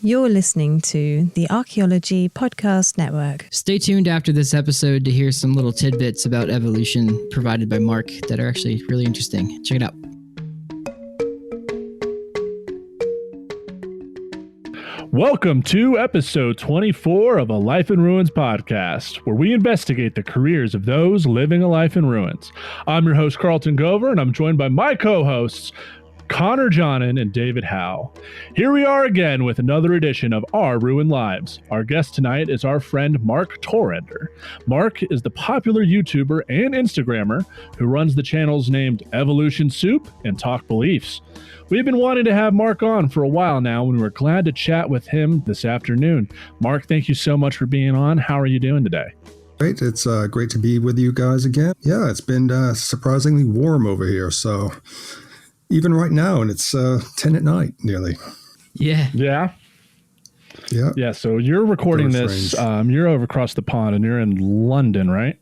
You're listening to the Archaeology Podcast Network. Stay tuned after this episode to hear some little tidbits about evolution provided by Mark that are actually really interesting. Check it out. Welcome to episode 24 of A Life in Ruins podcast, where we investigate the careers of those living a life in ruins. I'm your host, Carlton Gover, and I'm joined by my co-hosts, Connor Johnnon and David Howe. Here we are again with another edition of Our Ruined Lives. Our guest tonight is our friend Mark Torrender. Mark is the popular YouTuber and Instagrammer who runs the channels named Evolution Soup and Talk Beliefs. We've been wanting to have Mark on for a while now, and we're glad to chat with him this afternoon. Mark, thank you so much for being on. How are you doing today? Great. It's great to be with you guys again. Yeah, it's been surprisingly warm over here, so even right now, and it's 10 at night nearly. Yeah. So you're recording this. You're over across the pond, and you're in London, right?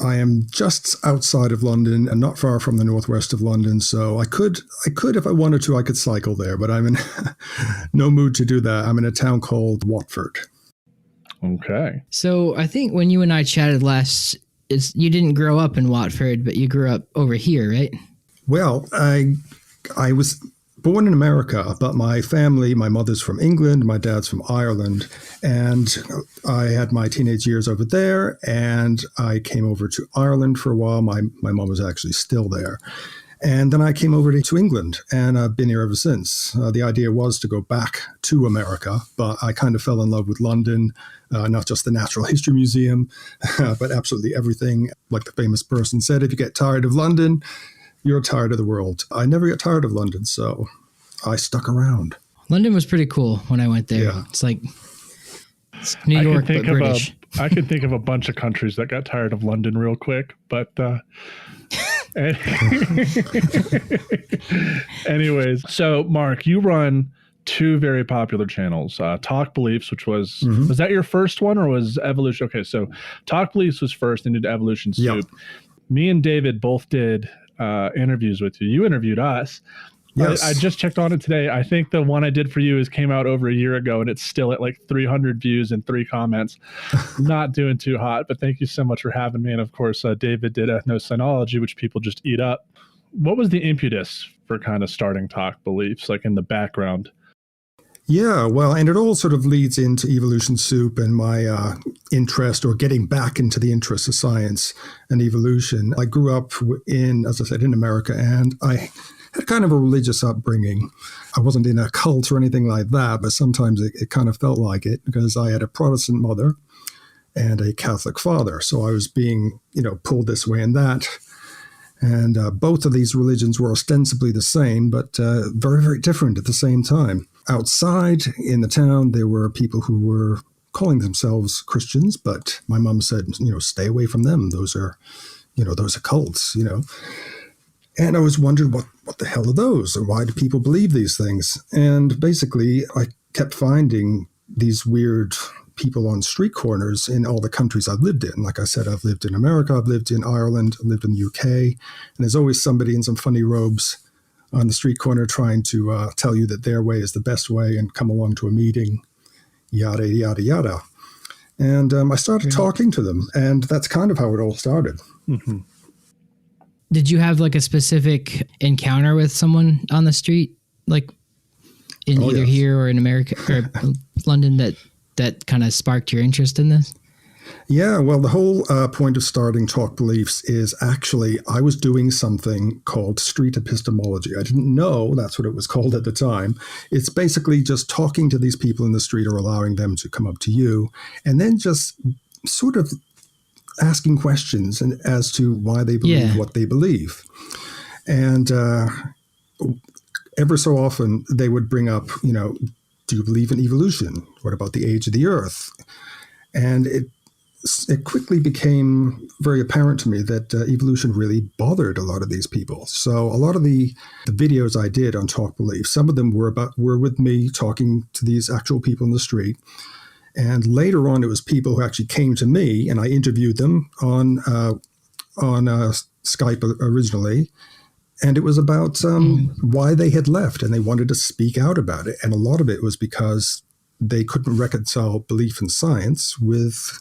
I am just outside of London and not far from the northwest of London. So I could, if I wanted to, I could cycle there, but I'm in no mood to do that. I'm in a town called Watford. Okay. So I think when you and I chatted last, you didn't grow up in Watford, but you grew up over here, right? Well, I was born in America, but my family, my mother's from England, my dad's from Ireland, and I had my teenage years over there, and I came over to Ireland for a while. My mom was actually still there. And then I came over to England, and I've been here ever since. The idea was to go back to America, but I kind of fell in love with London, not just the Natural History Museum, but absolutely everything. Like the famous person said, if you get tired of London, you're tired of the world. I never get tired of London, so I stuck around. London was pretty cool when I went there. Yeah. It's like New York, but British. I can think of a bunch of countries that got tired of London real quick, but anyways. So, Mark, you run two very popular channels, Talk Beliefs, which was that your first one or was Evolution? Okay, so Talk Beliefs was first and did Evolution Soup. Yep. Me and David both did interviews with you. You interviewed us. Yes. I just checked on it today. I think the one I did for you came out over a year ago, and it's still at like 300 views and 3 comments. Not doing too hot, but thank you so much for having me. And of course, David did Ethnosynology, which people just eat up. What was the impetus for kind of starting Talk Beliefs, like in the background? Yeah, well, and it all sort of leads into Evolution Soup and my interest, or getting back into the interest of science and evolution. I grew up as I said, in America, and I had kind of a religious upbringing. I wasn't in a cult or anything like that, but sometimes it kind of felt like it because I had a Protestant mother and a Catholic father. So I was being, pulled this way and that. And both of these religions were ostensibly the same, but very, very different at the same time. Outside in the town, there were people who were calling themselves Christians, but my mom said, stay away from them. Those are cults, And I was wondering, what the hell are those? Or why do people believe these things? And basically, I kept finding these weird people on street corners in all the countries I've lived in. Like I said, I've lived in America, I've lived in Ireland, I've lived in the UK, and there's always somebody in some funny robes on the street corner trying to tell you that their way is the best way and come along to a meeting, yada, yada, yada. And I started talking to them, and that's kind of how it all started. Mm-hmm. Did you have like a specific encounter with someone on the street, like in either here or in America or London that kind of sparked your interest in this? Yeah, well, the whole point of starting Talk Beliefs is actually I was doing something called street epistemology. I didn't know that's what it was called at the time. It's basically just talking to these people in the street or allowing them to come up to you and then just sort of asking questions as to why they believe what they believe. And ever so often they would bring up, do you believe in evolution? What about the age of the earth? And it quickly became very apparent to me that evolution really bothered a lot of these people. So a lot of the videos I did on Talk Beliefs, some of them were with me talking to these actual people in the street. And later on, it was people who actually came to me, and I interviewed them on Skype originally. And it was about why they had left, and they wanted to speak out about it. And a lot of it was because they couldn't reconcile belief in science with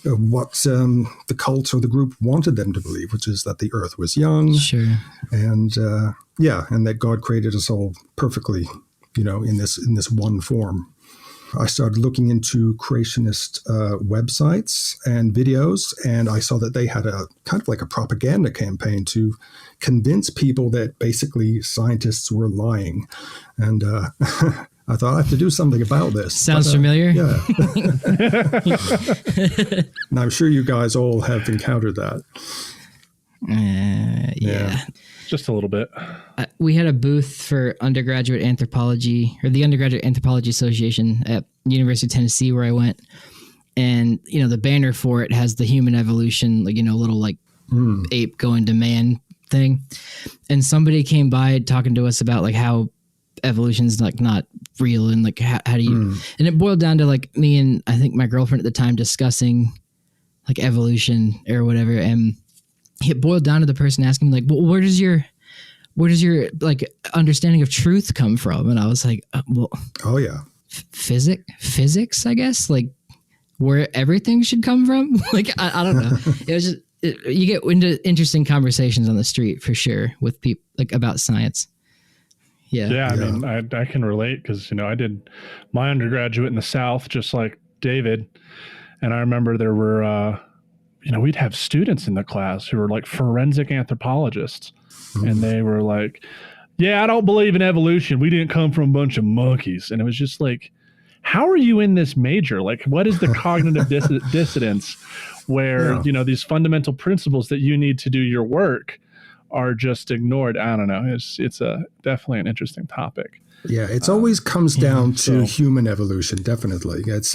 what the cult or the group wanted them to believe, which is that the Earth was young, Sure. and and that God created us all perfectly, in this one form. I started looking into creationist websites and videos, and I saw that they had a kind of like a propaganda campaign to convince people that basically scientists were lying. And I thought I have to do something about this. Sounds familiar. Yeah. And I'm sure you guys all have encountered that. Yeah. Just a little bit. We had a booth for undergraduate anthropology, or the Undergraduate Anthropology Association at University of Tennessee, where I went. And, the banner for it has the human evolution, little ape going to man thing. And somebody came by talking to us about how evolution's not real, and how do you, and it boiled down to me and I think my girlfriend at the time discussing evolution or whatever. And it boiled down to the person asking me well, where does your understanding of truth come from? And I was like, oh yeah, physics, I guess, where everything should come from. I don't know. It was just, you get into interesting conversations on the street for sure with people about science. Yeah. I mean, I can relate because, I did my undergraduate in the South, just like David. And I remember there were, we'd have students in the class who were forensic anthropologists. And they were like, yeah, I don't believe in evolution. We didn't come from a bunch of monkeys. And it was just how are you in this major? What is the cognitive dissonance where, these fundamental principles that you need to do your work are just ignored? I don't know. It's definitely an interesting topic. Yeah, it always comes down to human evolution, definitely. It's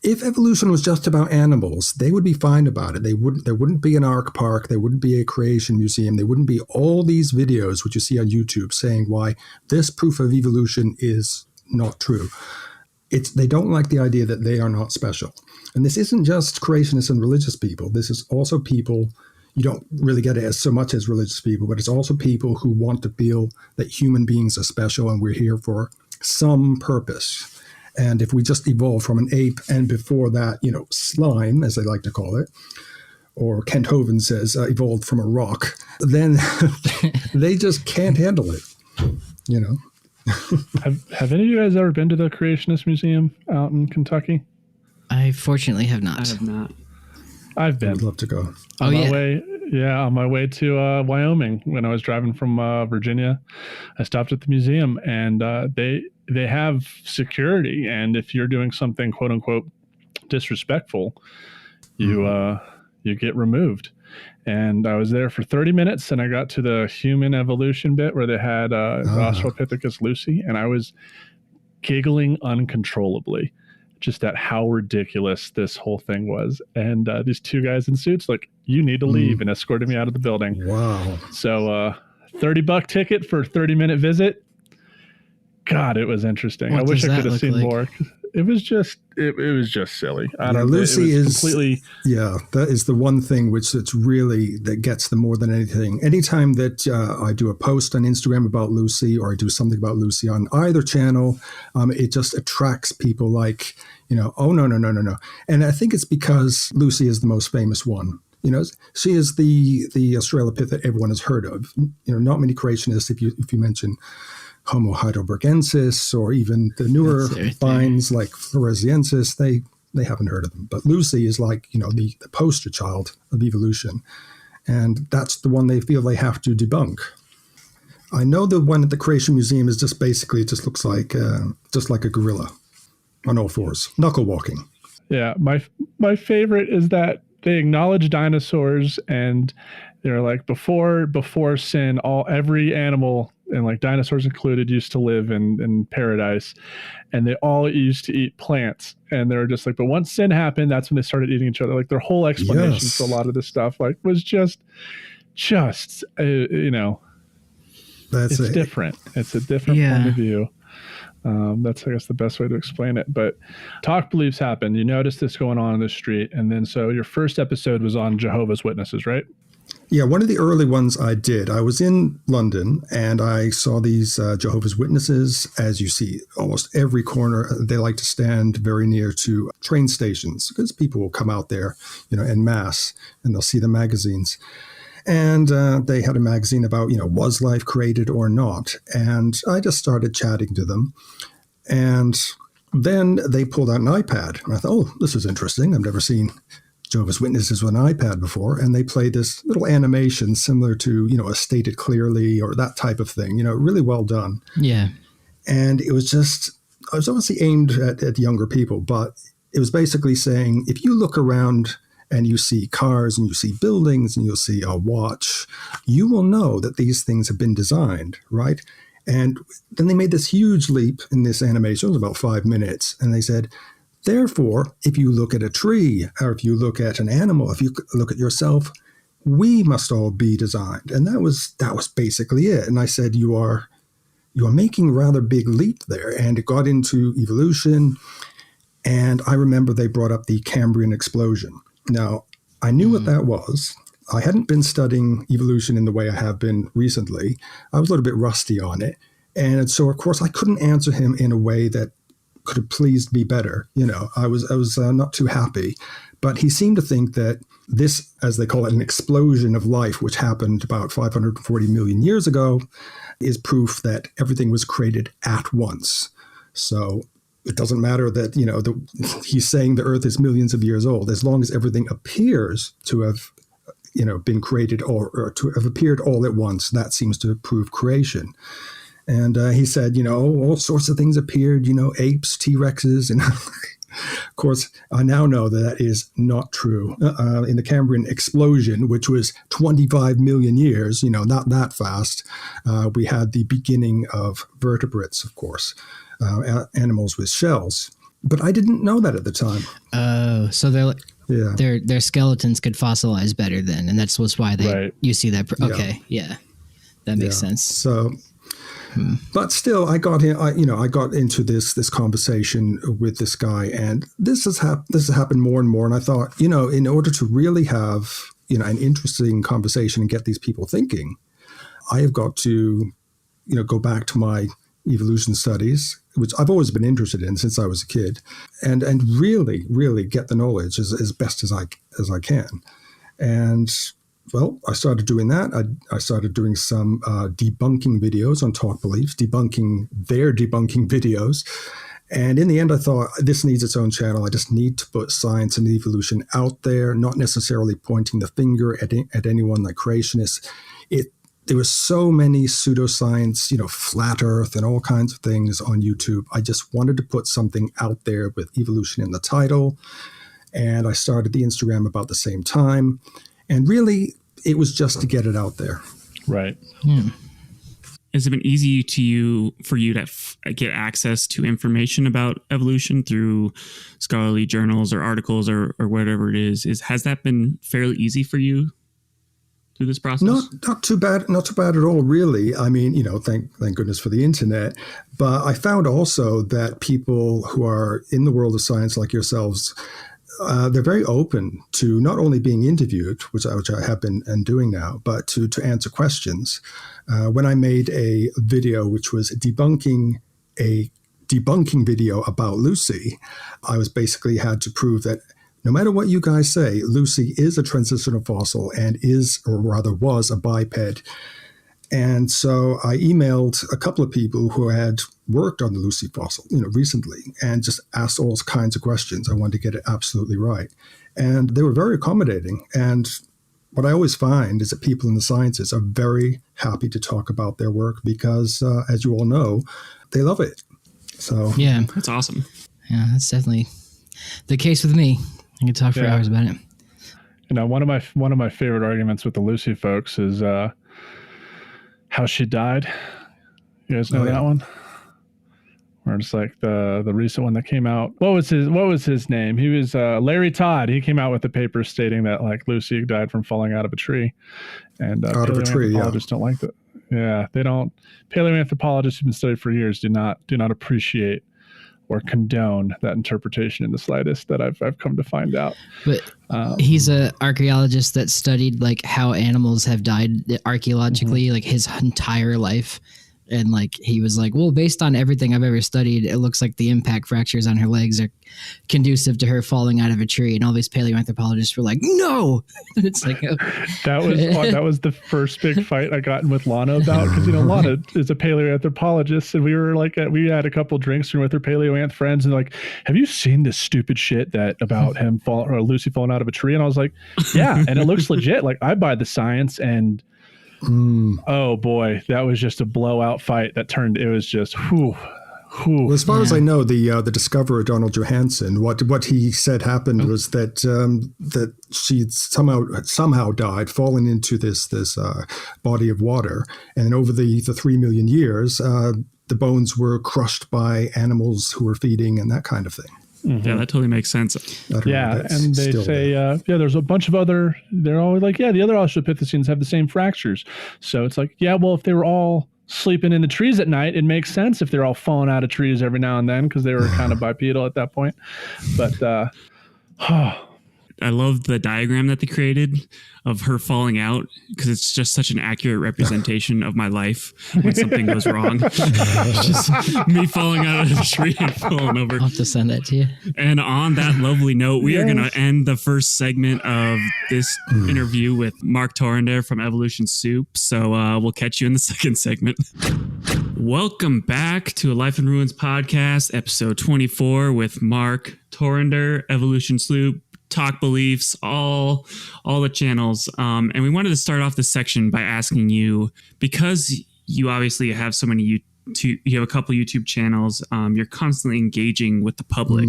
if evolution was just about animals, they would be fine about it. There wouldn't be an Ark Park, there wouldn't be a creation museum, there wouldn't be all these videos which you see on YouTube saying why this proof of evolution is not true. They don't like the idea that they are not special. And this isn't just creationists and religious people. This is also people. You don't really get it as so much as religious people, but it's also people who want to feel that human beings are special and we're here for some purpose. And if we just evolved from an ape and before that, slime, as they like to call it, or Kent Hovind says, evolved from a rock, then they just can't handle it, Have any of you guys ever been to the Creationist Museum out in Kentucky? I fortunately have not. I have not. I've been. I'd love to go. On my way to Wyoming when I was driving from Virginia, I stopped at the museum, and they have security. And if you're doing something quote unquote disrespectful, you get removed. And I was there for 30 minutes, and I got to the human evolution bit where they had Australopithecus lucy, and I was giggling uncontrollably. Just at how ridiculous this whole thing was. And these two guys in suits, you need to leave, and escorted me out of the building. Wow. So $30 ticket for a 30-minute visit. God, it was interesting. I wish I could have seen more. It was just silly. Lucy is completely. Yeah, that is the one thing that gets them more than anything. Anytime that I do a post on Instagram about Lucy, or I do something about Lucy on either channel, it just attracts people oh, no. And I think it's because Lucy is the most famous one. She is the Australopithecus everyone has heard of. Not many creationists, if you mention Homo heidelbergensis or even the newer finds like Floresiensis, they haven't heard of them. But Lucy is the poster child of evolution. And that's the one they feel they have to debunk. I know the one at the Creation Museum is just basically, it just looks like a gorilla on all fours, knuckle walking. Yeah, my favorite is that they acknowledge dinosaurs, and they're before sin, every animal, and dinosaurs included, used to live in paradise, and they all used to eat plants. And they're just but once sin happened, that's when they started eating each other. Their whole explanation for a lot of this stuff was just it's different. It's a different point of view. That's, I guess, the best way to explain it. But talk beliefs happen. You notice this going on in the street. And then, so your first episode was on Jehovah's Witnesses, right? Yeah, one of the early ones I did, I was in London and I saw these Jehovah's Witnesses. As you see, almost every corner, they like to stand very near to train stations because people will come out there, en masse, and they'll see the magazines. And they had a magazine about, was life created or not? And I just started chatting to them. And then they pulled out an iPad. And I thought, oh, this is interesting. I've never seen Jehovah's Witnesses with an iPad before, and they played this little animation similar to, a Stated Clearly or that type of thing, really well done. Yeah. And it was obviously aimed at younger people, but it was basically saying, if you look around and you see cars and you see buildings and you'll see a watch, you will know that these things have been designed, right? And then they made this huge leap in this animation. It was about 5 minutes. And they said, therefore, if you look at a tree, or if you look at an animal, if you look at yourself, we must all be designed. And that was basically it. And I said, you are making a rather big leap there. And it got into evolution. And I remember they brought up the Cambrian explosion. Now, I knew what that was. I hadn't been studying evolution in the way I have been recently. I was a little bit rusty on it. And so, of course, I couldn't answer him in a way that could have pleased me better. I was not too happy, but he seemed to think that this, as they call it, an explosion of life, which happened about 540 million years ago, is proof that everything was created at once. So it doesn't matter that, he's saying the Earth is millions of years old, as long as everything appears to have, been created or to have appeared all at once, that seems to prove creation. And he said, all sorts of things appeared, apes, T-Rexes. And of course, I now know that is not true. In the Cambrian explosion, which was 25 million years, not that fast, we had the beginning of vertebrates, of course, animals with shells. But I didn't know that at the time. Oh, so their skeletons could fossilize better then. And that's why you see that. Okay, yeah. That makes sense. So... But still, I got into this conversation with this guy, and this has happened more and more. And I thought, in order to really have an interesting conversation and get these people thinking, I have got to go back to my evolution studies, which I've always been interested in since I was a kid, and really, really get the knowledge as best as I can. And well, I started doing that. I started doing some debunking videos on Talk Beliefs, debunking their debunking videos. And in the end, I thought, this needs its own channel. I just need to put science and evolution out there, not necessarily pointing the finger at anyone like creationists. There were so many pseudoscience, flat earth and all kinds of things on YouTube. I just wanted to put something out there with evolution in the title. And I started the Instagram about the same time. And really, it was just to get it out there. Right. Yeah. Has it been easy for you to get access to information about evolution through scholarly journals or articles or whatever it is? Has that been fairly easy for you through this process? Not too bad. Not too bad at all, really. I mean, thank goodness for the internet. But I found also that people who are in the world of science like yourselves, they're very open to not only being interviewed, which I have been doing now, but to answer questions. When I made a video which was debunking video about Lucy, I was basically had to prove that no matter what you guys say, Lucy is a transitional fossil and was a biped. And so I emailed a couple of people who had worked on the Lucy fossil, recently, and just asked all kinds of questions. I wanted to get it absolutely right. And they were very accommodating. And what I always find is that people in the sciences are very happy to talk about their work because, as you all know, they love it. So yeah, that's awesome. Yeah, that's definitely the case with me. I can talk for hours about it. One of my favorite arguments with the Lucy folks is how she died. You guys know that one? Or it's like the recent one that came out. What was his name? He was Larry Todd. He came out with a paper stating that like Lucy died from falling out of a tree. And out of a tree, paleoanthropologists don't like that. Yeah, they don't. Paleoanthropologists who've been studied for years do not appreciate or condone that interpretation in the slightest that I've come to find out. But he's an archaeologist that studied like how animals have died archaeologically, like his entire life. And like he was like, well, based on everything I've ever studied, it looks like the impact fractures on her legs are conducive to her falling out of a tree. And all these paleoanthropologists were like, no. It's like that was the first big fight I got in with Lana about, because Lana is a paleoanthropologist, and we were like we had a couple drinks with her paleoanth friends, and like, have you seen this stupid shit that about him Lucy falling out of a tree? And I was like, yeah, and it looks legit. Like, I buy the science. And oh boy, that was just a blowout fight that turned. It was just whew. Well, as far as I know, the discoverer Donald Johanson, what he said happened was that that she'd somehow died, fallen into this body of water, and over the 3 million years, the bones were crushed by animals who were feeding and that kind of thing. Yeah, that totally makes sense. Yeah, and they say, there's a bunch of other, they're always like, the other Australopithecines have the same fractures. So it's like, well, if they were all sleeping in the trees at night, it makes sense if they're all falling out of trees every now and then, because they were kind of bipedal at that point. But, I love the diagram that they created of her falling out, because it's just such an accurate representation of my life when something goes wrong. Just me falling out of the tree and falling over. I'll have to send that to you. And on that lovely note, we are going to end the first segment of this interview with Mark Torrender from Evolution Soup. So we'll catch you in the second segment. Welcome back to a Life in Ruins podcast, episode 24 with Mark Torrender, Evolution Soup. Talk beliefs, all the channels. And we wanted to start off this section by asking you, because you obviously have so many you have a couple YouTube channels, you're constantly engaging with the public.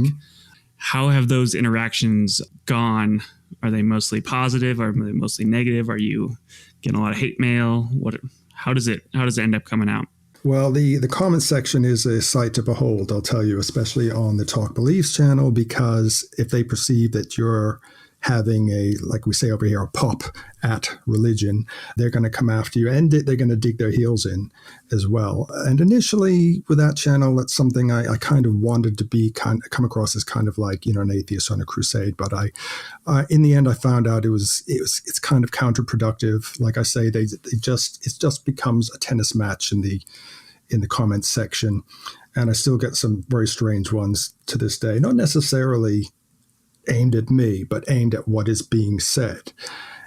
How have those interactions gone? Are they mostly positive? Are they mostly negative? Are you getting a lot of hate mail? How does it end up coming out? Well, the comment section is a sight to behold, I'll tell you, especially on the Talk Beliefs channel, because if they perceive that you're having like we say over here, a pop at religion, they're going to come after you, and they're going to dig their heels in as well. And initially with that channel, that's something I kind of wanted to come across as kind of like, an atheist on a crusade. But in the end, I found out it's kind of counterproductive. Like I say, it just becomes a tennis match in the comments section. And I still get some very strange ones to this day, not necessarily aimed at me, but aimed at what is being said,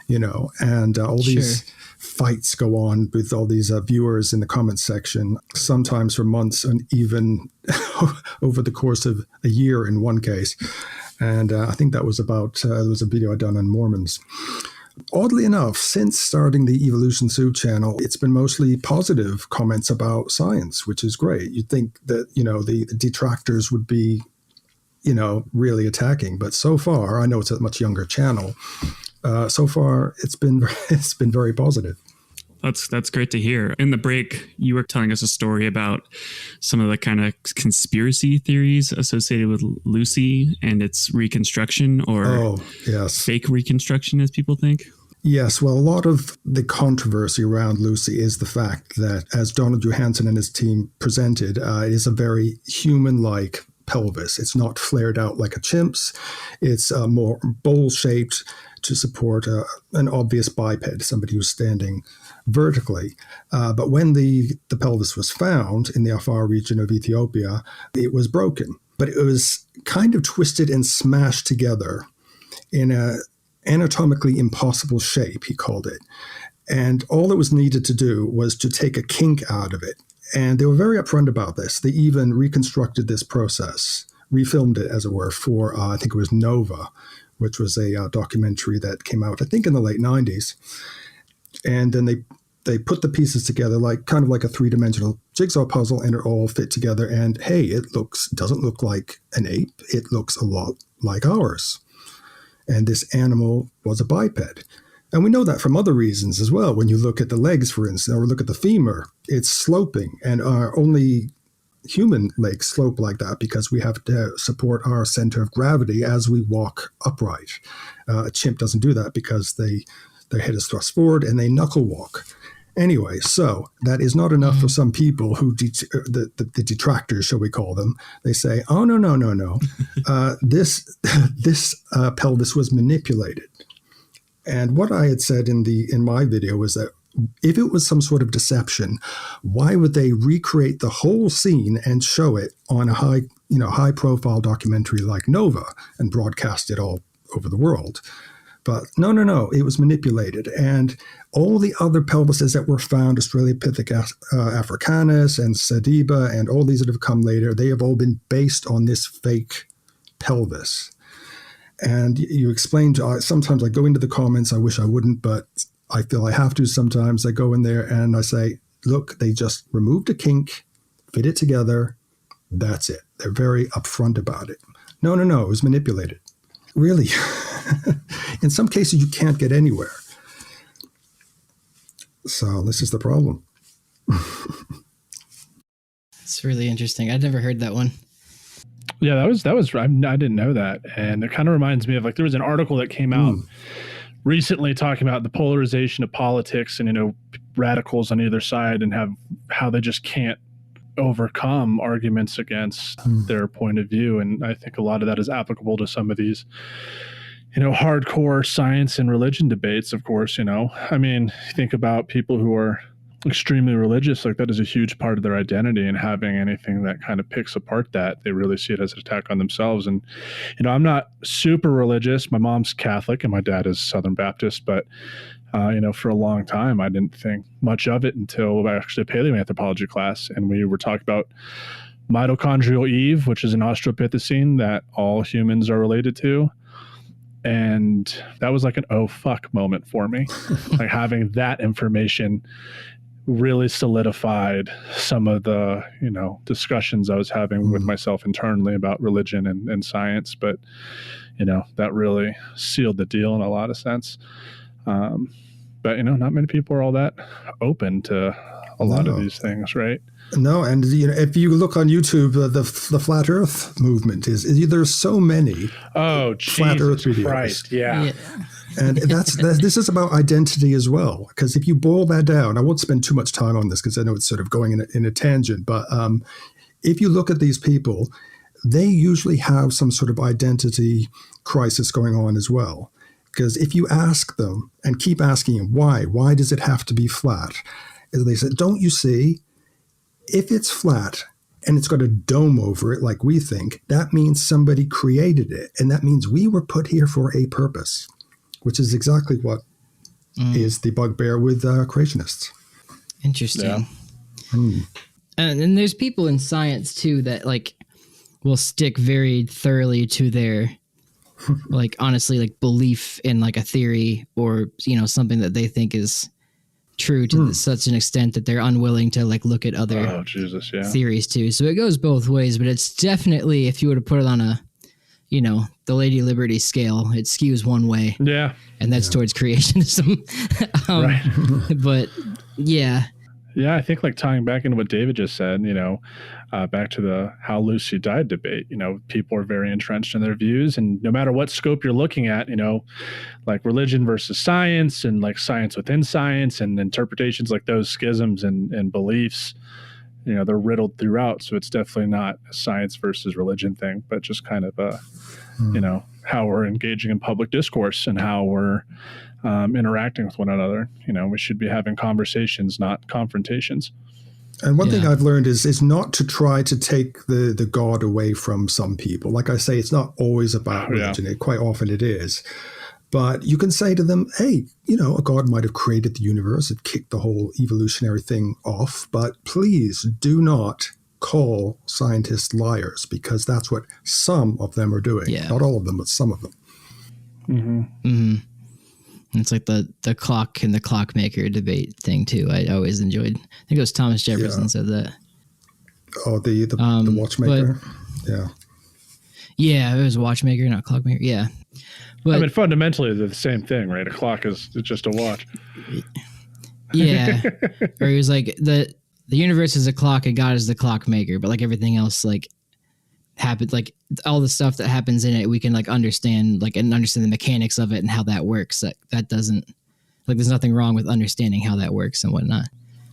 and all these fights go on with all these viewers in the comments section, sometimes for months and even over the course of a year in one case. And I think that was about, there was a video I'd done on Mormons. Oddly enough, since starting the Evolution Soup channel, it's been mostly positive comments about science, which is great. You'd think that, the detractors would be, really attacking. But so far, I know it's a much younger channel. So far, it's been very positive. That's great to hear. In the break, you were telling us a story about some of the kind of conspiracy theories associated with Lucy and its reconstruction, or fake reconstruction, as people think. Yes, well, a lot of the controversy around Lucy is the fact that, as Donald Johanson and his team presented, it is a very human-like pelvis. It's not flared out like a chimp's. It's more bowl-shaped to support an obvious biped, somebody who's standing vertically. But when the pelvis was found in the Afar region of Ethiopia, it was broken. But it was kind of twisted and smashed together in a anatomically impossible shape, he called it. And all that was needed to do was to take a kink out of it. And they were very upfront about this. They even reconstructed this process, refilmed it, as it were, for, I think it was Nova, which was a documentary that came out, I think, in the late 90s. And then they put the pieces together kind of like a three-dimensional jigsaw puzzle, and it all fit together. And hey, it doesn't look like an ape. It looks a lot like ours. And this animal was a biped. And we know that from other reasons as well. When you look at the legs, for instance, or look at the femur, it's sloping, and our only human legs slope like that because we have to support our center of gravity as we walk upright. A chimp doesn't do that because their head is thrust forward and they knuckle walk. Anyway, so that is not enough for some people who, the detractors, shall we call them. They say, oh, no. This pelvis was manipulated. And what I had said in my video was that if it was some sort of deception, why would they recreate the whole scene and show it on a high profile documentary like Nova and broadcast it all over the world? But no, it was manipulated. And all the other pelvises that were found, Australopithecus africanus and Sediba and all these that have come later, they have all been based on this fake pelvis. And you explained, sometimes I go into the comments, I wish I wouldn't, but I feel I have to sometimes. I go in there and I say, look, they just removed a kink, fit it together, that's it. They're very upfront about it. No, it was manipulated. Really? In some cases, you can't get anywhere. So this is the problem. It's really interesting. I'd never heard that one. Yeah, that was. I didn't know that, and it kind of reminds me of there was an article that came out recently talking about the polarization of politics and radicals on either side and how they just can't overcome arguments against their point of view. And I think a lot of that is applicable to some of these hardcore science and religion debates, of course. I mean, think about people who are extremely religious, that is a huge part of their identity, and having anything that kind of picks apart that, they really see it as an attack on themselves. And I'm not super religious. My mom's Catholic and my dad is Southern Baptist, but for a long time I didn't think much of it until actually a paleoanthropology class, and we were talking about mitochondrial Eve, which is an Australopithecine that all humans are related to. And that was like an oh fuck moment for me. Having that information really solidified some of the discussions I was having with myself internally about religion and science. But that really sealed the deal in a lot of sense. But not many people are all that open to a lot of these things, right? No, and if you look on YouTube, the flat Earth movement is there's so many flat Earth videos. Christ, yeah. And this is about identity as well, because if you boil that down, I won't spend too much time on this because I know it's sort of going in a tangent, but if you look at these people, they usually have some sort of identity crisis going on as well. Because if you ask them and keep asking them, why does it have to be flat? And they said, don't you see? If it's flat and it's got a dome over it like we think, that means somebody created it. And that means we were put here for a purpose, which is exactly what is the bugbear with creationists. Interesting. Yeah. And there's people in science, too, that will stick very thoroughly to their, honestly, belief in a theory or, something that they think is true to such an extent that they're unwilling to look at other theories too. So it goes both ways, but it's definitely, if you were to put it on a, the Lady Liberty scale, it skews one way. Yeah. And that's towards creationism. Right. But yeah. Yeah, I think tying back into what David just said, back to the how Lucy died debate, people are very entrenched in their views, and no matter what scope you're looking at, religion versus science and science within science and interpretations, those schisms and beliefs, they're riddled throughout. So it's definitely not a science versus religion thing, but just kind of how we're engaging in public discourse and how we're interacting with one another. We should be having conversations, not confrontations. And one thing I've learned is not to try to take the God away from some people. Like I say, it's not always about religion. Quite often it is. But you can say to them, hey, a God might have created the universe. It kicked the whole evolutionary thing off. But please do not call scientists liars, because that's what some of them are doing. Yeah. Not all of them, but some of them. Mm-hmm. Mm-hmm. It's the clock and the clockmaker debate thing too. I always enjoyed. I think it was Thomas Jefferson said that. Oh, the watchmaker. Yeah, it was watchmaker, not clockmaker. Yeah, but fundamentally they're the same thing, right? A clock is just a watch. Yeah, or he was the universe is a clock and God is the clockmaker, but everything else happens, all the stuff that happens in it we can understand and understand the mechanics of it and how that works. That doesn't Like there's nothing wrong with understanding how that works and whatnot.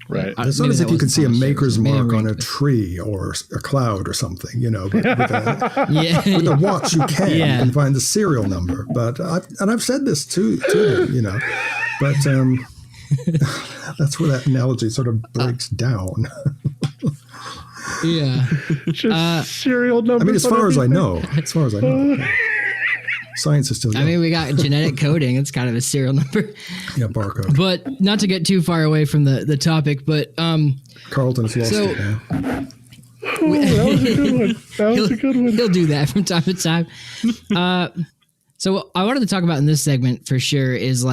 Right. It's not as if you can see a maker's mark on a tree or a cloud or something, but with a watch you can find the serial number. But I've said this to them, but that's where that analogy sort of breaks down. Yeah. Just serial number. I mean, as far as I know. Science is still young. I mean, we got genetic coding. It's kind of a serial number. Yeah, barcode. But not to get too far away from the topic, but Carlton's lost it now. That was a good one. He'll do that from time to time. So what I wanted to talk about in this segment for sure is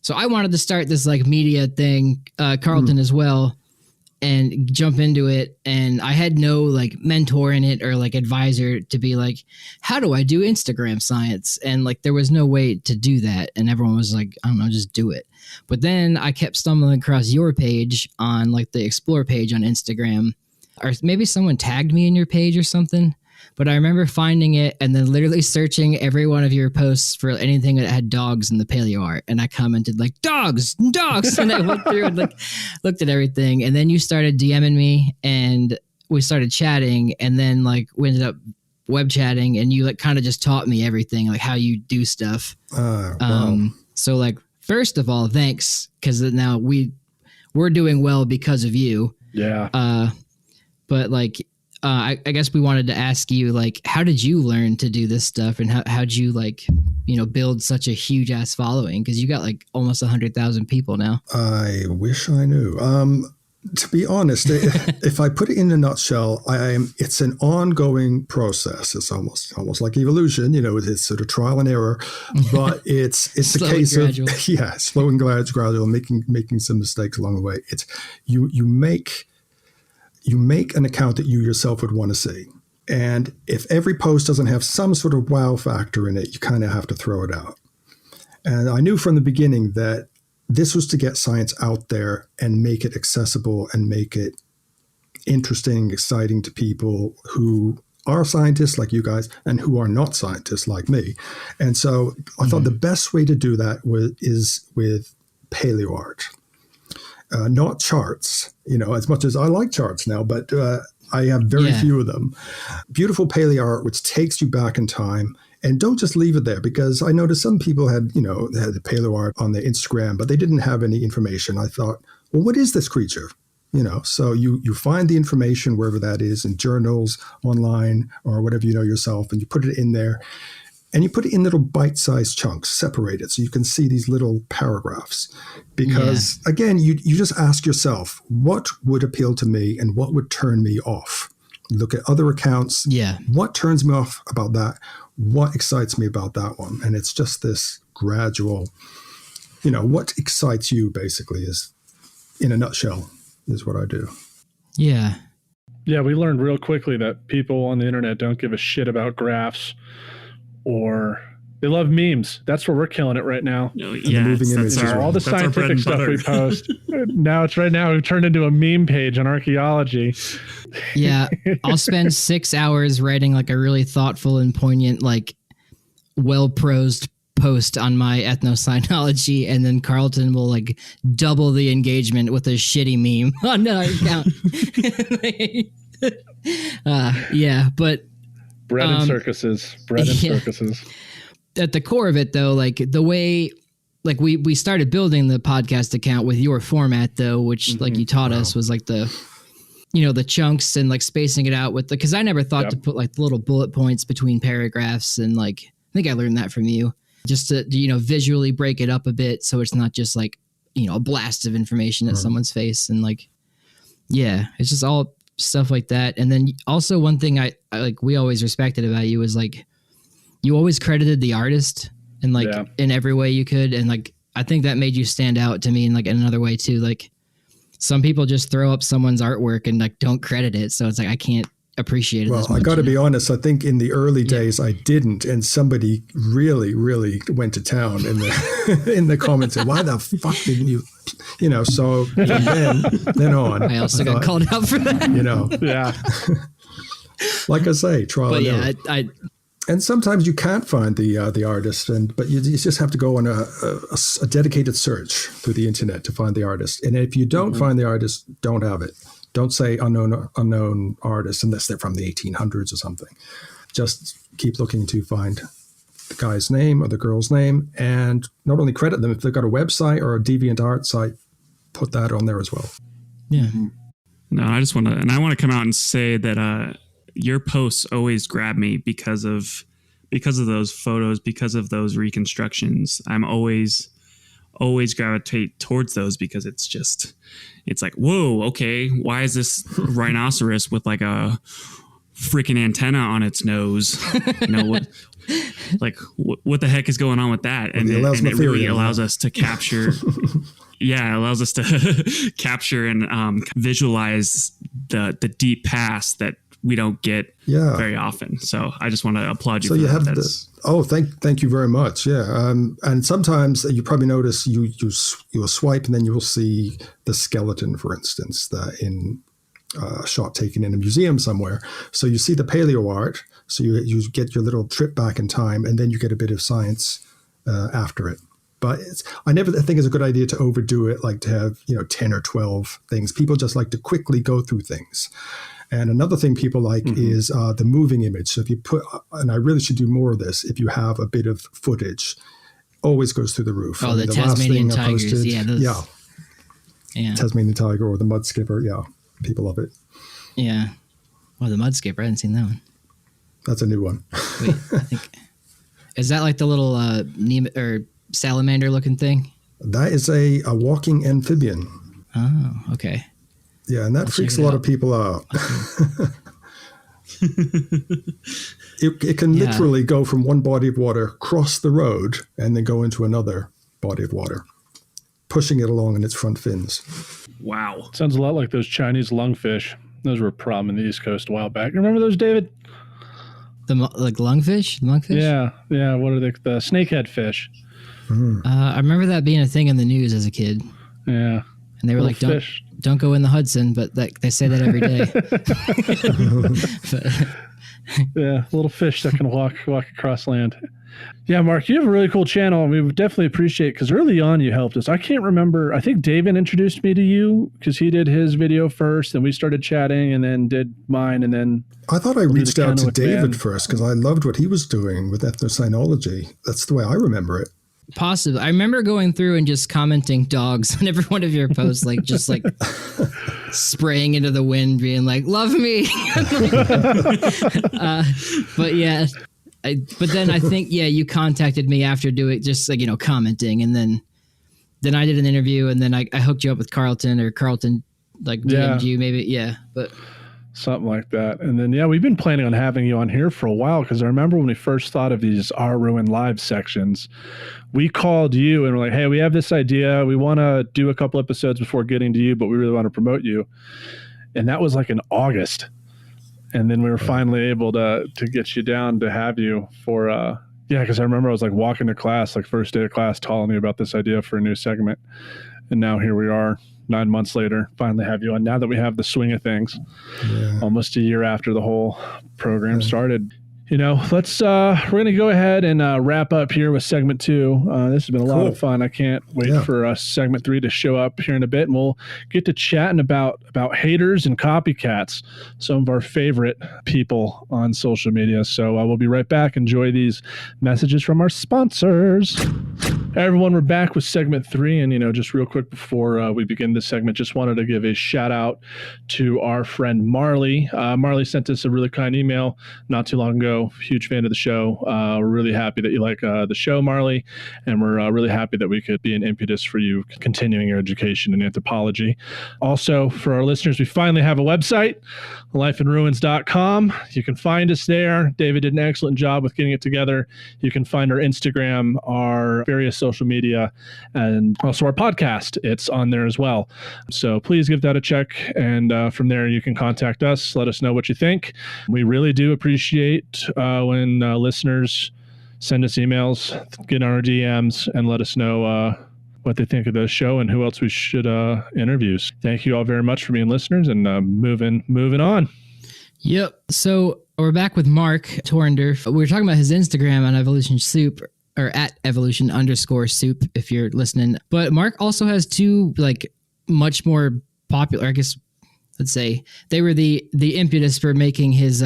so I wanted to start this media thing, Carlton as well, and jump into it. And I had no mentor in it or advisor to be how do I do Instagram science? And there was no way to do that. And everyone was I don't know, just do it. But then I kept stumbling across your page on the Explore page on Instagram, or maybe someone tagged me in your page or something. But I remember finding it and then literally searching every one of your posts for anything that had dogs in the paleo art. And I commented dogs. And I went through and looked at everything. And then you started DMing me and we started chatting. And then we ended up web chatting and you kind of just taught me everything, how you do stuff. Wow. So first of all, thanks. Cause now we're doing well because of you. Yeah. But I guess we wanted to ask you, how did you learn to do this stuff, and how'd you build such a huge ass following? Because you got almost 100,000 people now. I wish I knew. To be honest, if I put it in a nutshell, it's an ongoing process. It's almost like evolution, with its sort of trial and error, but it's a case gradual. of slow and gradual, making some mistakes along the way. It's you make an account that you yourself would want to see. And if every post doesn't have some sort of wow factor in it, you kind of have to throw it out. And I knew from the beginning that this was to get science out there and make it accessible and make it interesting, exciting to people who are scientists like you guys and who are not scientists like me. And so I thought the best way to do that is with paleo art. Not charts, as much as I like charts now, but I have very few of them. Beautiful paleo art, which takes you back in time. And don't just leave it there, because I noticed some people had the paleo art on their Instagram, but they didn't have any information. I thought, well, what is this creature? So you find the information wherever that is, in journals, online, or whatever you know yourself, and you put it in there. And you put it in little bite-sized chunks, separated, so you can see these little paragraphs. Because, again, you just ask yourself, what would appeal to me and what would turn me off? Look at other accounts. Yeah. What turns me off about that? What excites me about that one? And it's just this gradual, what excites you, basically, is, in a nutshell, is what I do. Yeah. Yeah, we learned real quickly that people on the internet don't give a shit about graphs. Or they love memes. That's where we're killing it right now. No, All the scientific stuff we post. Now we've turned into a meme page on archaeology. Yeah, I'll spend 6 hours writing a really thoughtful and poignant, well-prosed post on my ethnoscientology, and then Carlton will double the engagement with a shitty meme on our account. But bread and circuses. At the core of it, though, the way we started building the podcast account with your format, though, which you taught us was the chunks and spacing it out with because I never thought to put the little bullet points between paragraphs, and I think I learned that from you, just to visually break it up a bit so it's not just a blast of information at someone's face, and it's just all stuff like that. And then also one thing I we always respected about you was you always credited the artist and in every way you could, and I think that made you stand out to me in in another way too. Some people just throw up someone's artwork and don't credit it, so it's I can't appreciate it. Well, as much, I got to be honest. I think in the early days I didn't, and somebody really, really went to town in the in the comments. Why the fuck didn't you? So then on. I also got called out for that. Yeah. Like I say, trial and error. I And sometimes you can't find the artist, but you just have to go on a dedicated search through the internet to find the artist. And if you don't find the artist, don't have it. Don't say unknown artist unless they're from the 1800s or something. Just keep looking to find the guy's name or the girl's name, and not only credit them, if they've got a website or a DeviantArt site, put that on there as well. Yeah. No, I just want to come out and say that your posts always grab me because of those photos, because of those reconstructions. I'm always gravitate towards those because it's like, whoa, okay, why is this rhinoceros with like a freaking antenna on its nose? What the heck is going on with that? And it really allows us to capture. Yeah, it allows us to capture and visualize the deep past that we don't get very often. So I just want to applaud you. So for you that. have thank you very much. Yeah, and sometimes you probably notice you'll swipe and then you will see the skeleton, for instance, in a shot taken in a museum somewhere. So you see the paleo art. So you get your little trip back in time, and then you get a bit of science after it. But I never think it's a good idea to overdo it, like to have 10 or 12 things. People just like to quickly go through things. And another thing people like is the moving image. So if you and I really should do more of this, if you have a bit of footage, always goes through the roof. Oh, the Tasmanian tigers. Yeah. Tasmanian tiger or the mud skipper. Yeah. People love it. Yeah. Well, the mud skipper, I hadn't seen that one. That's a new one. Wait, I think, is that like the little salamander looking thing? That is a walking amphibian. Oh, okay. Yeah, and that freaks a lot of people out. It can literally go from one body of water, cross the road, and then go into another body of water, pushing it along in its front fins. Wow. Sounds a lot like those Chinese lungfish. Those were a problem in the East Coast a while back. Remember those, David? The lungfish? The monkfish? Yeah. What are they? The snakehead fish. I remember that being a thing in the news as a kid. Yeah. And they were like, don't go in the Hudson, but they say that every day. Yeah, little fish that can walk across land. Yeah, Mark, you have a really cool channel, and we would definitely appreciate it because early on you helped us. I can't remember. I think David introduced me to you because he did his video first, and we started chatting, and then did mine, and then I thought I reached out to David first because I loved what he was doing with ethnocynology. That's the way I remember it. Possibly. I remember going through and just commenting dogs on every one of your posts, like just like spraying into the wind, being like, love me. But yeah, but then I think, you contacted me after doing just like, commenting. And then I did an interview, and then I hooked you up with Carlton, or Carlton like DM'd you maybe. Yeah. But something like that. And then, we've been planning on having you on here for a while because I remember when we first thought of these Our Ruin Live sections, we called you and we're like, hey, we have this idea. We want to do a couple episodes before getting to you, but we really want to promote you. And that was like in August. And then we were finally able to get you down to have you for, because I remember I was like walking to class, like first day of class, telling you about this idea for a new segment. And now here we are. 9 months later, finally have you on. Now that we have the swing of things, almost a year after the whole program started. Let's we're going to go ahead and wrap up here with segment 2. This has been a lot of fun. I can't wait for segment 3 to show up here in a bit, and we'll get to chatting about haters and copycats, some of our favorite people on social media. So we'll be right back. Enjoy these messages from our sponsors. Hey everyone, we're back with segment 3, and just real quick before we begin this segment, just wanted to give a shout out to our friend Marley. Marley sent us a really kind email not too long ago. Huge fan of the show. We're really happy that you like the show, Marley, and we're really happy that we could be an impetus for you continuing your education in anthropology. Also, for our listeners, we finally have a website, lifeinruins.com. You can find us there. David did an excellent job with getting it together. You can find our Instagram, our various social media, and also our podcast. It's on there as well. So please give that a check, and from there you can contact us. Let us know what you think. We really do appreciate when listeners send us emails, get on our DMs, and let us know what they think of the show and who else we should interview. Thank you all very much for being listeners, and moving on. Yep. So We're back with Mark Torrender. We were talking about his Instagram on Evolution Soup, or at evolution_soup if you're listening. But Mark also has two like much more popular, I guess, let's say they were the impetus for making his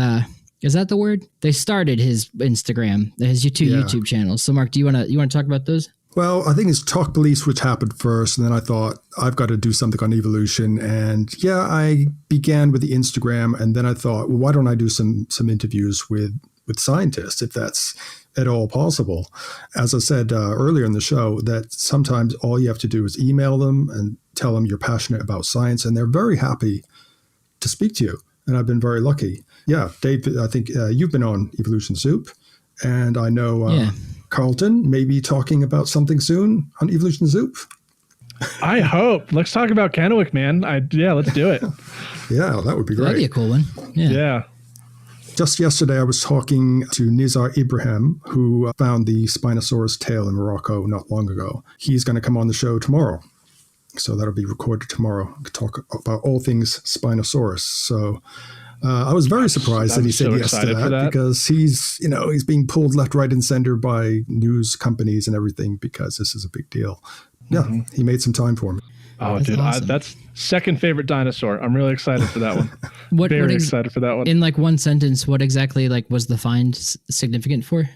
is that the word? They started his Instagram, his YouTube channels. So Mark, do you want to talk about those? Well, I think it's Talk Beliefs, which happened first. And then I thought, I've got to do something on evolution. And I began with the Instagram. And then I thought, well, why don't I do some interviews with scientists, if that's at all possible? As I said earlier in the show, that sometimes all you have to do is email them and tell them you're passionate about science. And they're very happy to speak to you. And I've been very lucky. Yeah, Dave, I think you've been on Evolution Soup. And I know... Carlton, maybe talking about something soon on Evolution Soup. I hope. Let's talk about Kennewick, man. Let's do it. Yeah, that would be great. That'd be a cool one. Yeah. Just yesterday, I was talking to Nizar Ibrahim, who found the Spinosaurus tail in Morocco not long ago. He's going to come on the show tomorrow. So that'll be recorded tomorrow to talk about all things Spinosaurus. So I was very surprised that he said yes to that, because he's being pulled left, right, and center by news companies and everything, because this is a big deal. Yeah, he made some time for me. Oh, that's dude, awesome. That's second favorite dinosaur. I'm really excited for that one. Very excited for that one. In like one sentence, what exactly was the find significant for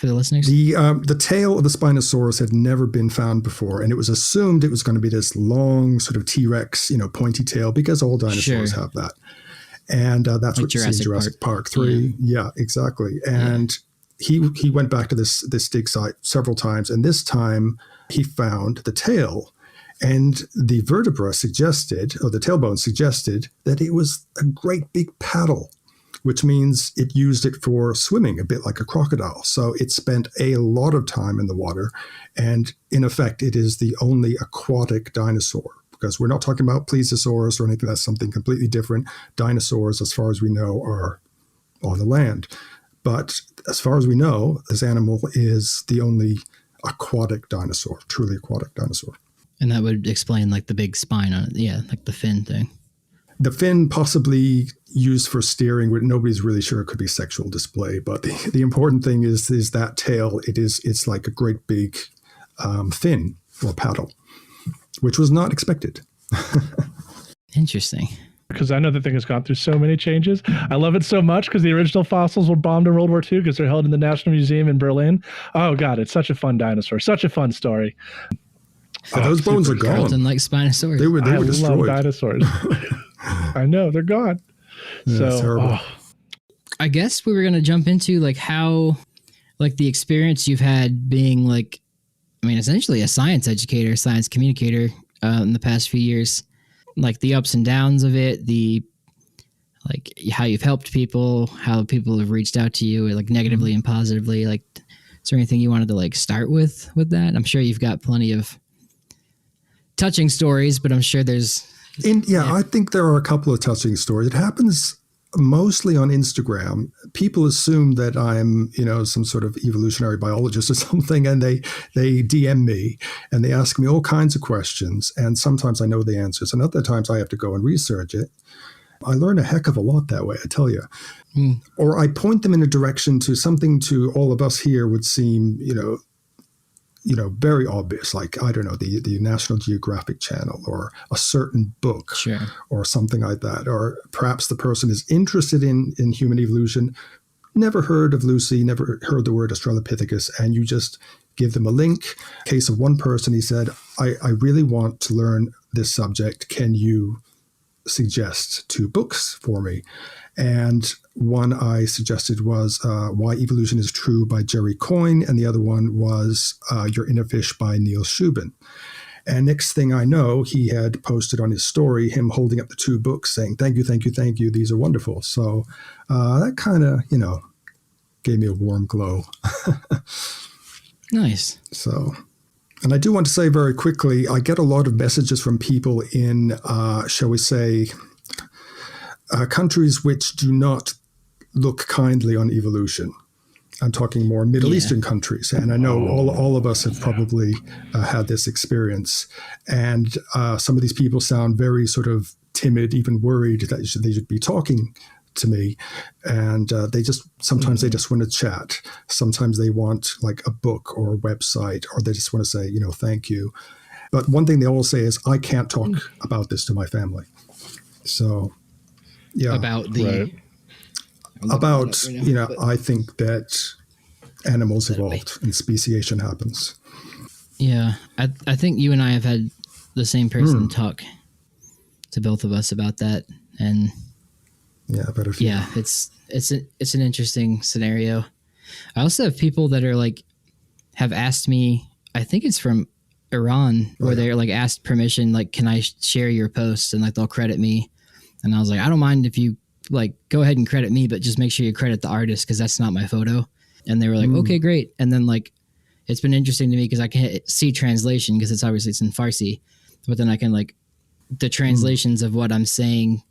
the listeners? The tail of the Spinosaurus had never been found before, and it was assumed it was going to be this long sort of T-Rex, pointy tail, because all dinosaurs have that. And that's what you see in Jurassic Park 3. Yeah, exactly. And he went back to this dig site several times, and this time he found the tail. And the vertebra suggested, or the tailbone suggested, that it was a great big paddle, which means it used it for swimming, a bit like a crocodile. So it spent a lot of time in the water. And in effect, it is the only aquatic dinosaur, because we're not talking about plesiosaurs or anything. That's something completely different. Dinosaurs, as far as we know, are on the land. But as far as we know, this animal is the only aquatic dinosaur, truly aquatic dinosaur. And that would explain like the big spine on it. Yeah, like the fin thing. The fin possibly used for steering, but nobody's really sure. It could be sexual display. But the important thing is that tail. It's like a great big fin or paddle, which was not expected. Interesting. Because I know the thing has gone through so many changes. I love it so much because the original fossils were bombed in World War II because they're held in the National Museum in Berlin. Oh, God, it's such a fun dinosaur. Such a fun story. Those bones are gone. Carlton like Spinosaurus. They were destroyed. I love dinosaurs. I know, they're gone. Yeah, so terrible. I guess we were going to jump into like how, like the experience you've had being like, essentially a science educator, science communicator in the past few years, like the ups and downs of it, like how you've helped people, how people have reached out to you, like negatively and positively. Like, is there anything you wanted to like start with that? I'm sure you've got plenty of touching stories, but I'm sure there's... I think there are a couple of touching stories. It happens mostly on Instagram. People assume that I'm, some sort of evolutionary biologist or something, and they DM me and they ask me all kinds of questions. And sometimes I know the answers, and other times I have to go and research it. I learn a heck of a lot that way, I tell you. Or I point them in a direction to something to all of us here would seem, very obvious, like, I don't know, the National Geographic Channel or a certain book or something like that. Or perhaps the person is interested in human evolution, never heard of Lucy, never heard the word Australopithecus, and you just give them a link. Case of one person, he said, I really want to learn this subject. Can you suggest 2 books for me? And one I suggested was Why Evolution is True by Jerry Coyne, and the other one was Your Inner Fish by Neil Shubin. And next thing I know, he had posted on his story him holding up the 2 books saying, thank you, thank you, thank you. These are wonderful. So that kind of, gave me a warm glow. Nice. So, and I do want to say very quickly, I get a lot of messages from people in, shall we say, countries which do not look kindly on evolution. I'm talking more Middle Eastern countries. And I know all of us have probably had this experience. And some of these people sound very sort of timid, even worried that they should be talking to me, and sometimes they just want to chat. Sometimes they want like a book or a website, or they just want to say, thank you. But one thing they all say is, I can't talk about this to my family. So, yeah. About the... Right. I think that animals evolved and speciation happens. Yeah, I think you and I have had the same person talk to both of us about that, and it's an interesting scenario. I also have people that are like have asked me. I think it's from Iran, where they're like asked permission, like, can I share your post, and like they'll credit me, and I was like, I don't mind if you like go ahead and credit me, but just make sure you credit the artist because that's not my photo. And they were like, okay, great. And then like, it's been interesting to me because I can see translation because it's in Farsi, but then I can like the translations of what I'm saying.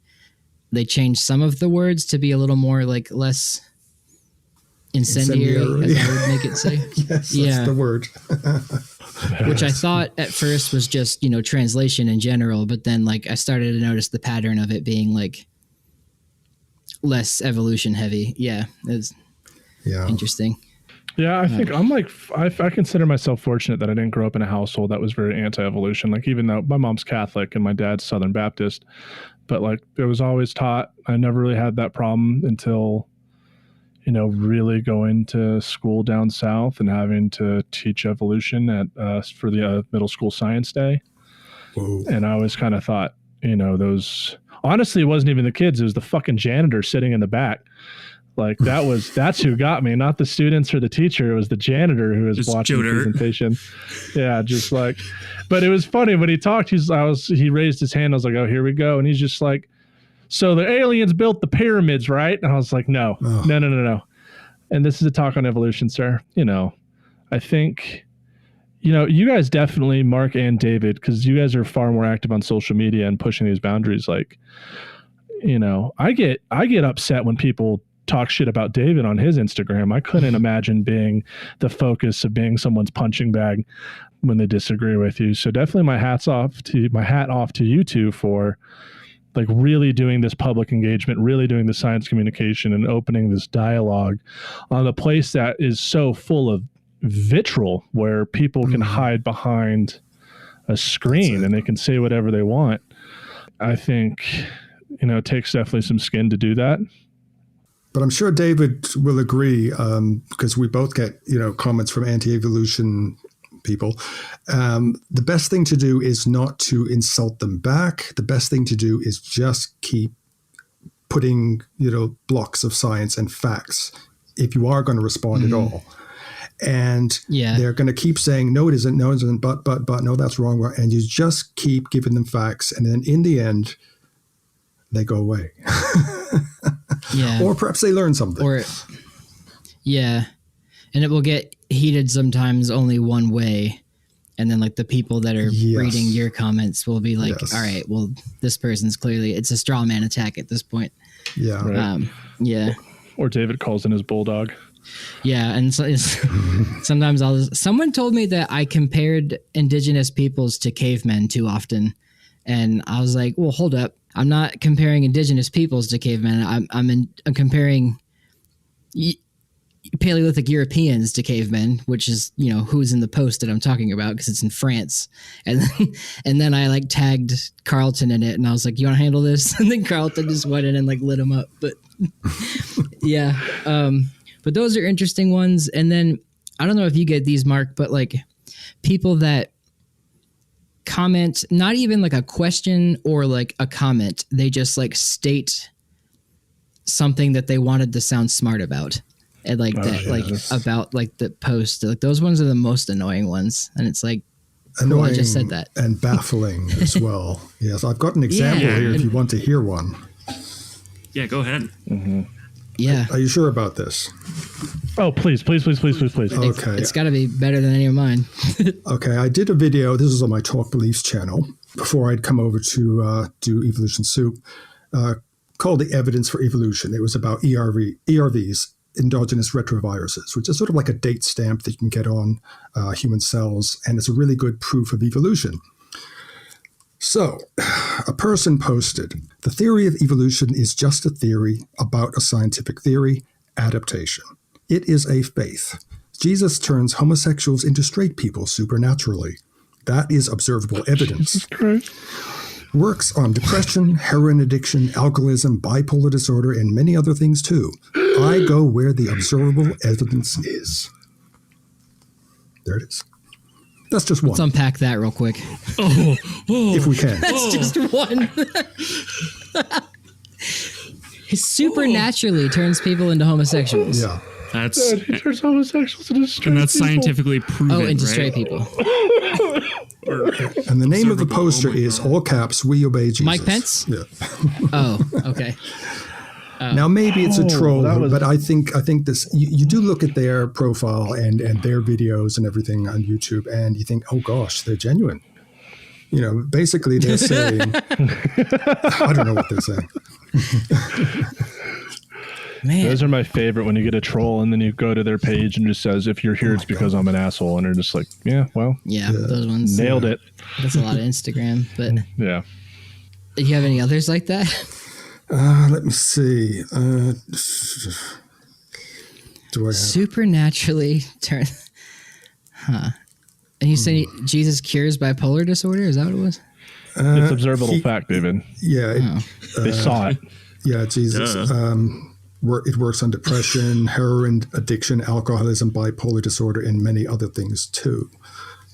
They change some of the words to be a little more like less incendiary. As I would make it say. Yes, that's the word. Which I thought at first was just, translation in general, but then like I started to notice the pattern of it being like less evolution heavy. Yeah. It's interesting. Yeah, I think I'm like, I consider myself fortunate that I didn't grow up in a household that was very anti-evolution. Like, even though my mom's Catholic and my dad's Southern Baptist, but like it was always taught. I never really had that problem until, really going to school down south and having to teach evolution for the middle school science day. Whoa. And I always kind of thought, honestly, it wasn't even the kids. It was the fucking janitor sitting in the back. Like that's who got me, not the students or the teacher. It was the janitor who was watching the presentation. Yeah, just like, but it was funny when he talked. He raised his hand. I was like, oh, here we go. And he's just like, so the aliens built the pyramids, right? And I was like, no. And this is a talk on evolution, sir. I think, you guys definitely, Mark and David, because you guys are far more active on social media and pushing these boundaries. Like, I get upset when people talk shit about David on his Instagram. I couldn't imagine being the focus of being someone's punching bag when they disagree with you. So definitely my hat off to you two for like really doing this public engagement, really doing the science communication and opening this dialogue on a place that is so full of vitriol where people can hide behind a screen and they can say whatever they want. I think, it takes definitely some skin to do that. But I'm sure David will agree, because we both get, comments from anti-evolution people. The best thing to do is not to insult them back. The best thing to do is just keep putting, blocks of science and facts if you are going to respond at all. And they're going to keep saying, no, it isn't, but, no, that's wrong. And you just keep giving them facts. And then in the end, they go away. Yeah. Or perhaps they learn something. And it will get heated sometimes only one way. And then like the people that are reading your comments will be like, all right, well, this person's clearly, it's a straw man attack at this point. Yeah. Right. Or David calls in his bulldog. Yeah. And so sometimes someone told me that I compared indigenous peoples to cavemen too often. And I was like, well, hold up. I'm not comparing indigenous peoples to cavemen. I'm comparing Paleolithic Europeans to cavemen, which is, who's in the post that I'm talking about because it's in France. And then I like tagged Carlton in it and I was like, you want to handle this? And then Carlton just went in and like lit him up. But yeah. But those are interesting ones. And then I don't know if you get these, Mark, but like people that comment, not even like a question or like a comment, they just like state something that they wanted to sound smart about, and like about like the post. Like those ones are the most annoying ones, and it's like annoying. Cool, I just said that. And baffling as well. Yes, I've got an example here if you want to hear one. Yeah, go ahead. Mm-hmm. Yeah. Are you sure about this? Oh, please. Okay. It's got to be better than any of mine. Okay. I did a video. This was on my Talk Beliefs channel before I'd come over to do Evolution Soup, called The Evidence for Evolution. It was about ERVs, endogenous retroviruses, which is sort of like a date stamp that you can get on human cells. And it's a really good proof of evolution. So, a person posted, the theory of evolution is just a theory about a scientific theory, adaptation. It is a faith. Jesus turns homosexuals into straight people supernaturally. That is observable evidence. Works on depression, heroin addiction, alcoholism, bipolar disorder, and many other things too. I go where the observable evidence is. There it is. That's just one. Let's unpack that real quick. If we can. That's just one. He supernaturally turns people into homosexuals. Yeah. That's He turns homosexuals into straight and that's people. scientifically proven. Into right? straight people. And the name of the poster is all caps, we obey Jesus. Mike Pence? Yeah. Oh, okay. Now maybe it's a troll, that was- but I think this. You do look at their profile and their videos and everything on YouTube, and you think, oh gosh, they're genuine. You know, basically they're saying, I don't know what they're saying. Man. Those are my favorite when you get a troll and then you go to their page and it just says, if you're here, it's because I'm an asshole. And they're just like, yeah, well, Yeah, those ones. nailed it. That's a lot of Instagram. But Yeah. do you have any others like that? Let me see. Do I have? Supernaturally turn. Huh. And you say Jesus cures bipolar disorder? Is that what it was? It's observable fact, David. Yeah, They saw it. yeah, Jesus. It works on depression, heroin addiction, alcoholism, bipolar disorder, and many other things too.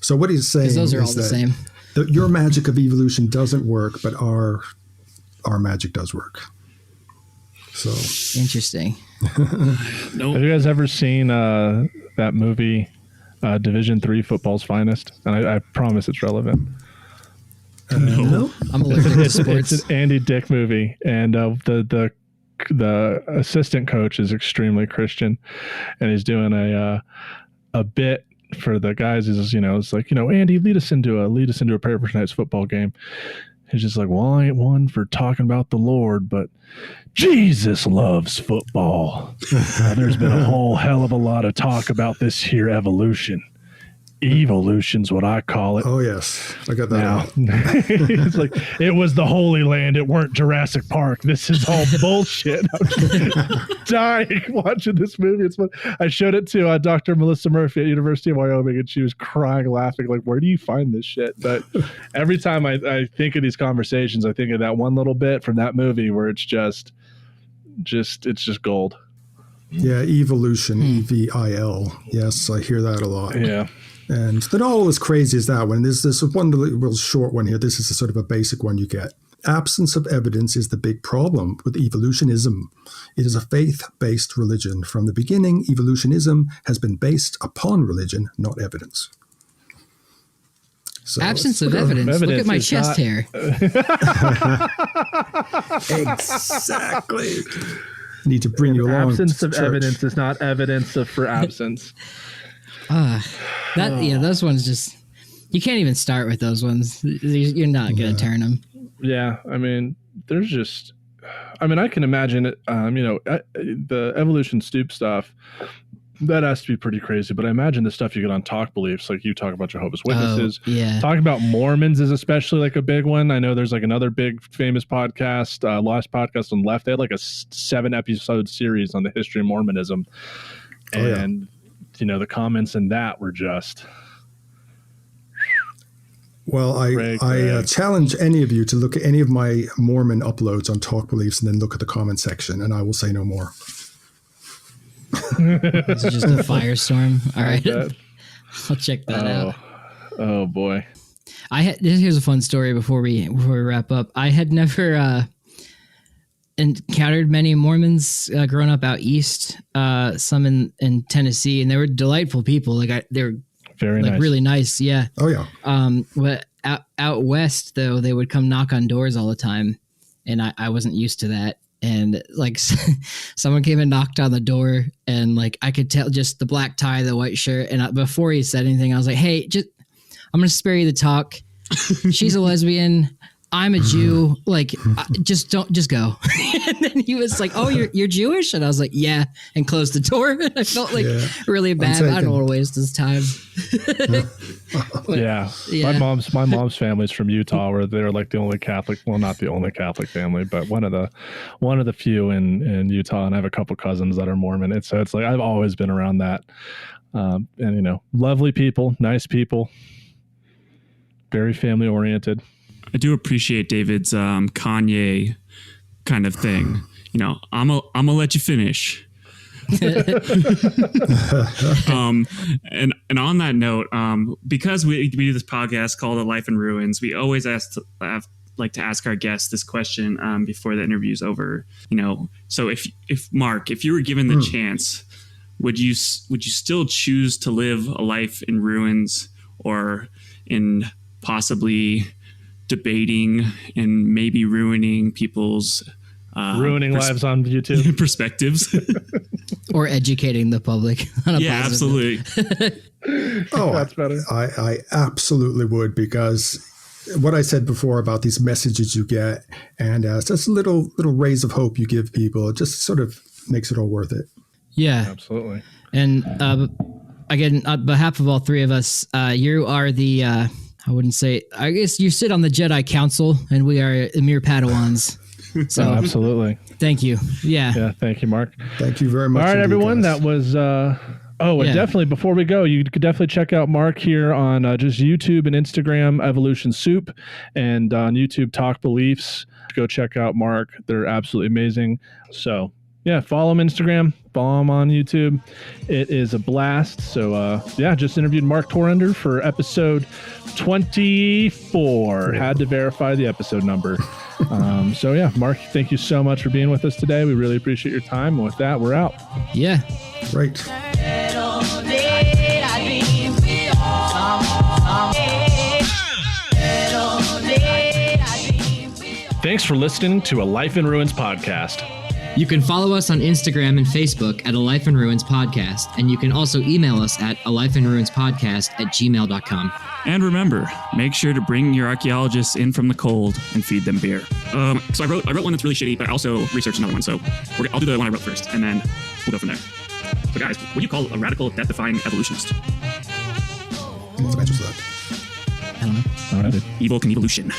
So what he's saying Because those are all is the that same. your magic of evolution doesn't work, but our magic does work. So Interesting. Have you guys ever seen that movie, Division III Football's Finest? And I promise it's relevant. no. I'm allergic to It's sports. an Andy Dick movie, and the assistant coach is extremely Christian, and he's doing a bit for the guys. Is it's like, Andy, lead us into a prayer for tonight's football game. He's just like, well, I ain't one for talking about the Lord, but Jesus loves football. There's been a whole hell of a lot of talk about this here evolution. Evolution's what I call it. Oh yes, I got that. Now, it's like, it was the Holy Land. It weren't Jurassic Park. This is all bullshit. I'm just dying watching this movie. It's fun. I showed it to Dr. Melissa Murphy at University of Wyoming, and she was crying, laughing, like, where do you find this shit? But every time I think of these conversations, I think of that one little bit from that movie where it's just gold. Yeah, evolution, EVIL. Yes, I hear that a lot. Yeah. And they're not all as crazy as that one. There's this one real short one here. This is a sort of a basic one you get. Absence of evidence is the big problem with evolutionism. It is a faith-based religion. From the beginning, evolutionism has been based upon religion, not evidence. So Absence of evidence. Look at my is chest not- hair. Exactly. Need to bring you along. Absence to of church. evidence is not evidence for absence. Those ones just, you can't even start with those ones. You're not going to turn them. Yeah, I mean, there's just, I can imagine it. The evolution stoop stuff, that has to be pretty crazy. But I imagine the stuff you get on Talk Beliefs, like you talk about Jehovah's Witnesses. Yeah. Talking about Mormons is especially like a big one. I know there's like another big famous podcast, Lost Podcast on Left. They had like a 7-episode series on the history of Mormonism, and the comments in that were just. Well, I challenge any of you to look at any of my Mormon uploads on Talk Beliefs and then look at the comment section, and I will say no more. It's just a firestorm. All right. I'll check that out. Oh boy. Here's a fun story before we wrap up. I had never encountered many Mormons growing up out east, some in Tennessee, and they were delightful people. They were Very nice. really nice. Yeah. Oh, yeah. But out west though, they would come knock on doors all the time, and I wasn't used to that. And like someone came and knocked on the door, and like I could tell just the black tie, the white shirt. And before he said anything, I was like, "Hey, I'm gonna spare you the talk. She's a lesbian. I'm a Jew. Like, just go. And then he was like, oh, you're Jewish? And I was like, yeah, and closed the door. And I felt like really bad. I don't want to waste his time. Yeah. My mom's family's from Utah, where they're like the only Catholic, well, not the only Catholic family, but one of the few in Utah. And I have a couple cousins that are Mormon. So it's like, I've always been around that. And, you know, lovely people, nice people, very family oriented. I do appreciate David's Kanye kind of thing. You know, I'm gonna let you finish. And on that note, because we do this podcast called The Life in Ruins, we always like to ask our guests this question before the interview's over. You know, so if Mark, if you were given the chance, would you still choose to live a life in ruins, or in possibly debating and maybe ruining people's lives on YouTube perspectives, or educating the public on a absolutely. That's better. I absolutely would, because what I said before about these messages you get, and just little rays of hope you give people, it just sort of makes it all worth it. Yeah, absolutely. And again, on behalf of all three of us, you are the I guess you sit on the Jedi Council, and we are mere Padawans. So absolutely. Thank you. Yeah. Thank you, Mark. Thank you very much. All right, everyone. Guys. That was. And definitely before we go, you could definitely check out Mark here on just YouTube and Instagram, Evolution Soup, and on YouTube, Talk Beliefs. Go check out Mark. They're absolutely amazing. So yeah, follow him Instagram, follow him on YouTube. It is a blast. So just interviewed Mark Torrender for episode 24. Had to verify the episode number. Mark, thank you so much for being with us today. We really appreciate your time. And with that, we're out. Yeah. Right. Thanks for listening to A Life in Ruins podcast. You can follow us on Instagram and Facebook at A Life in Ruins Podcast, and you can also email us at alifeinruinspodcast@gmail.com. And remember, make sure to bring your archaeologists in from the cold and feed them beer. So I wrote one that's really shitty, but I also researched another one. So I'll do the one I wrote first, and then we'll go from there. So guys, what do you call a radical, death-defying evolutionist? What's the answer to that? I don't know. All right. Evil convolution.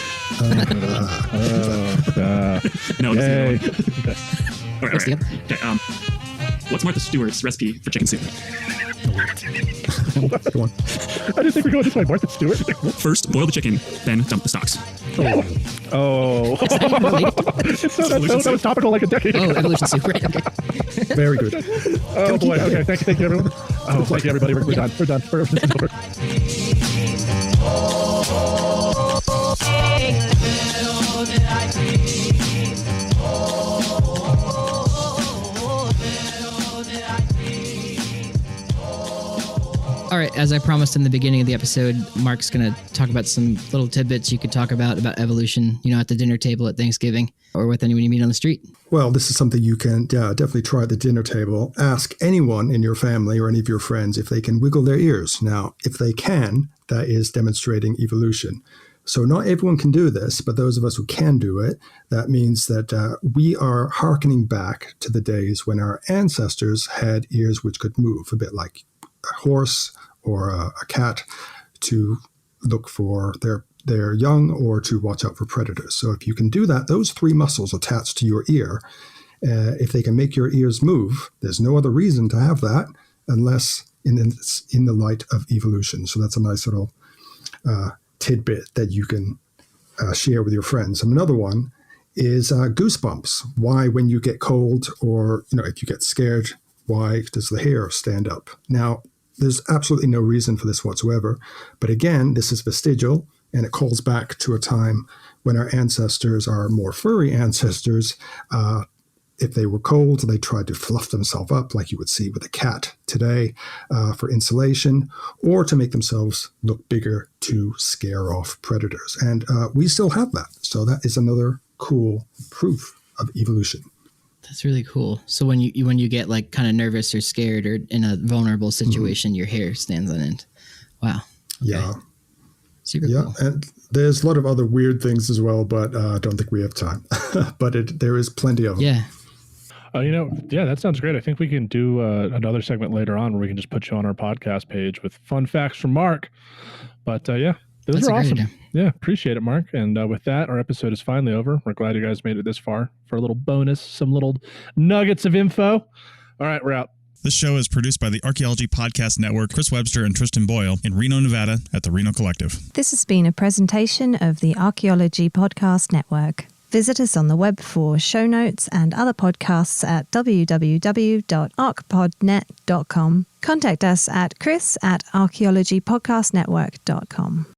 No, yay. All right. Okay, what's Martha Stewart's recipe for chicken soup? Go on. I didn't think we were going this way. Martha Stewart. First, boil the chicken, then dump the stalks. Oh. That was topical like a decade ago. Oh, evolution soup. Right. Okay. Very good. Oh, boy. Okay. Thank you, everyone. Oh, thank you, everybody. We're done. We're done. It's over. All right, as I promised in the beginning of the episode, Mark's going to talk about some little tidbits you could talk about evolution, at the dinner table at Thanksgiving or with anyone you meet on the street. Well, this is something you can definitely try at the dinner table. Ask anyone in your family or any of your friends if they can wiggle their ears. Now, if they can, that is demonstrating evolution. So not everyone can do this, but those of us who can do it, that means that we are hearkening back to the days when our ancestors had ears which could move, a bit like a horse or a cat, to look for their young or to watch out for predators. So if you can do that, those three muscles attached to your ear, if they can make your ears move, there's no other reason to have that unless in the light of evolution. So that's a nice little tidbit that you can share with your friends. And another one is goosebumps. Why, when you get cold or if you get scared, why does the hair stand up? Now, there's absolutely no reason for this whatsoever. But again, this is vestigial, and it calls back to a time when our ancestors, our more furry ancestors, if they were cold, they tried to fluff themselves up like you would see with a cat today for insulation, or to make themselves look bigger to scare off predators. And we still have that. So that is another cool proof of evolution. That's really cool. So when you get like kind of nervous or scared or in a vulnerable situation, your hair stands on end. Wow. Okay. Yeah. Super Yeah, cool. and there's a lot of other weird things as well, but I don't think we have time. But there is plenty of them. Yeah. That sounds great. I think we can do another segment later on where we can just put you on our podcast page with fun facts from Mark. But those That's are a great awesome. idea. Yeah, appreciate it, Mark. And with that, our episode is finally over. We're glad you guys made it this far for a little bonus, some little nuggets of info. All right, we're out. This show is produced by the Archaeology Podcast Network, Chris Webster and Tristan Boyle in Reno, Nevada at the Reno Collective. This has been a presentation of the Archaeology Podcast Network. Visit us on the web for show notes and other podcasts at www.archpodnet.com. Contact us at chris@archaeologypodcastnetwork.com.